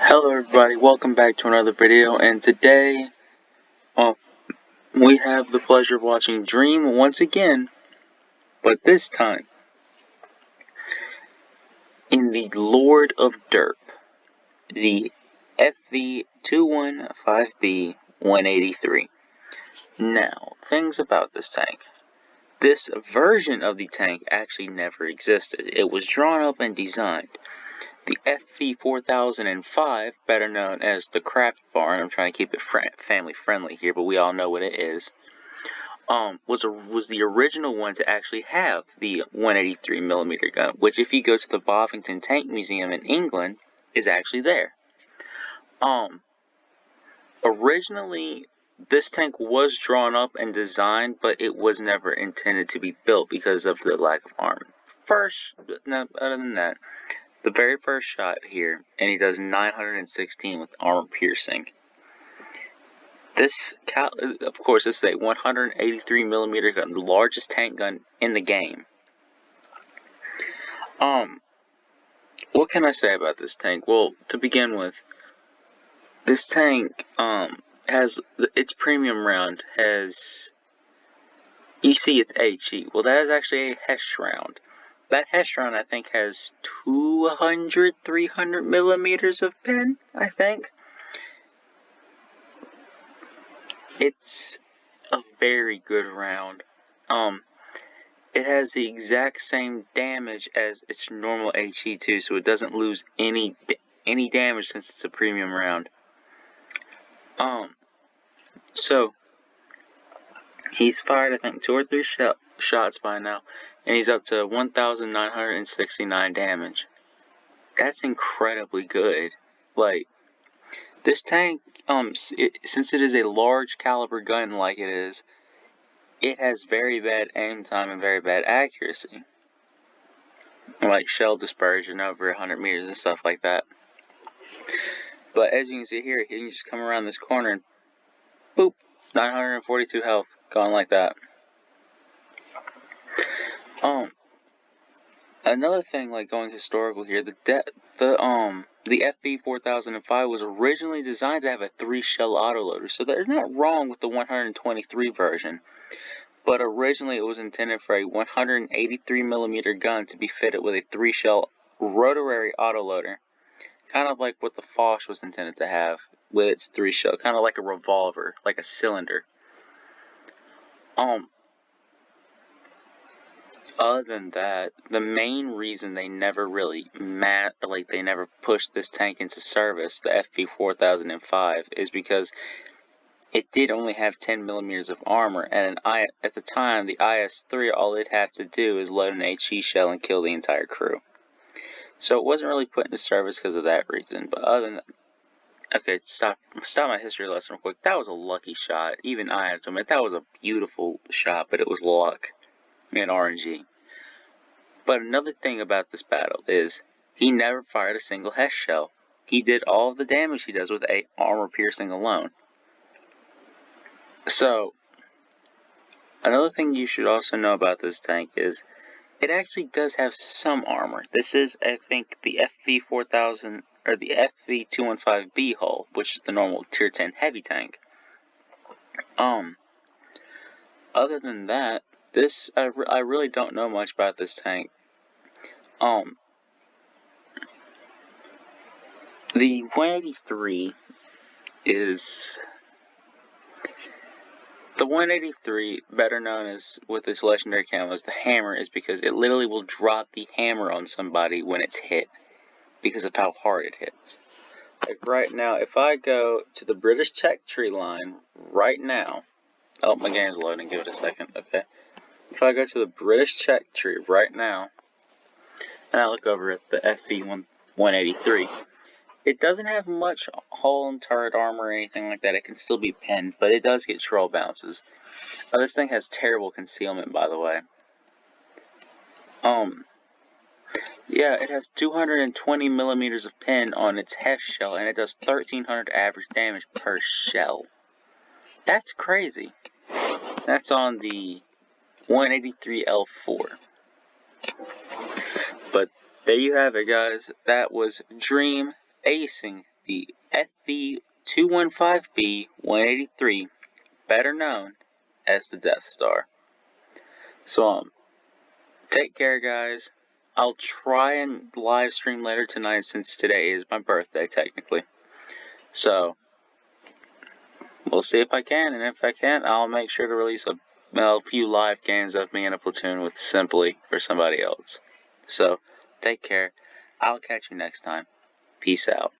Hello everybody, welcome back to another video, and today we have the pleasure of watching Dream once again, but this time in the Lord of Derp, the FV215B 183. Now, things about this tank. This version of the tank actually never existed. It was drawn up and designed. The FV4005, better known as the Craft Barn, I'm trying to keep it family friendly here, but we all know what it is, was the original one to actually have the 183mm gun, which if you go to the Bovington Tank Museum in England, is actually there. Originally, this tank was drawn up and designed, but it was never intended to be built because of the lack of armor. Other than that, the very first shot here, and he does 916 with armor piercing. Of course, this is a 183mm gun, the largest tank gun in the game. What can I say about this tank? Well, to begin with, this tank, has, its premium round has, you see it's HE. Well, that is actually a Hesh round. That Hesh round, I think, has 300 millimeters of pen, I think. It's a very good round. It has the exact same damage as its normal HE too, so it doesn't lose any damage since it's a premium round. So he's fired, I think, 2 or 3 shots by now, and he's up to 1,969 damage. That's incredibly good. Like, this tank, since it is a large caliber gun like it is, it has very bad aim time and very bad accuracy. Like shell dispersion over 100 meters and stuff like that. But as you can see here, he can just come around this corner and boop, 942 health, gone like that. Another thing, like going historical here, the FV4005 was originally designed to have a 3-shell autoloader, so they're not wrong with the 123 version. But originally it was intended for a 183mm gun to be fitted with a 3-shell rotary autoloader, kind of like what the Foch was intended to have with its 3-shell, kind of like a revolver, like a cylinder. Other than that, the main reason they never really they never pushed this tank into service, the FV4005, is because it did only have 10 millimeters of armor, and at the time, the IS-3, all it'd have to do is load an HE shell and kill the entire crew. So it wasn't really put into service because of that reason. But other than that, okay, stop my history lesson real quick. That was a lucky shot. Even I have to admit, that was a beautiful shot, but it was luck and RNG. But another thing about this battle is he never fired a single Hesh shell. He did all of the damage he does with armor piercing alone. So, another thing you should also know about this tank is it actually does have some armor. This is, I think, the FV4000 or the FV215B hull, which is the normal tier 10 heavy tank. Other than that, I really don't know much about this tank. The 183 is the 183, better known as with its legendary camo as the Hammer, is because it literally will drop the hammer on somebody when it's hit because of how hard it hits. Like right now, if I go to the British Tech Tree line right now, oh, my game's loading, give it a second, okay. If I go to the British Tech Tree right now, and I look over at the FV183, it doesn't have much hull and turret armor or anything like that. It can still be pinned, but it does get troll bounces. This thing has terrible concealment, by the way. Yeah, it has 220 millimeters of pin on its Hesh shell, and it does 1,300 average damage per shell. That's crazy. That's on the 183L4. But there you have it, guys. That was Dream acing the FV-215B-183, better known as the Death Star. So, take care, guys. I'll try and live stream later tonight since today is my birthday, technically. So, we'll see if I can, and if I can't, I'll make sure to release a few live games of me in a platoon with Simply or somebody else. So, take care. I'll catch you next time. Peace out.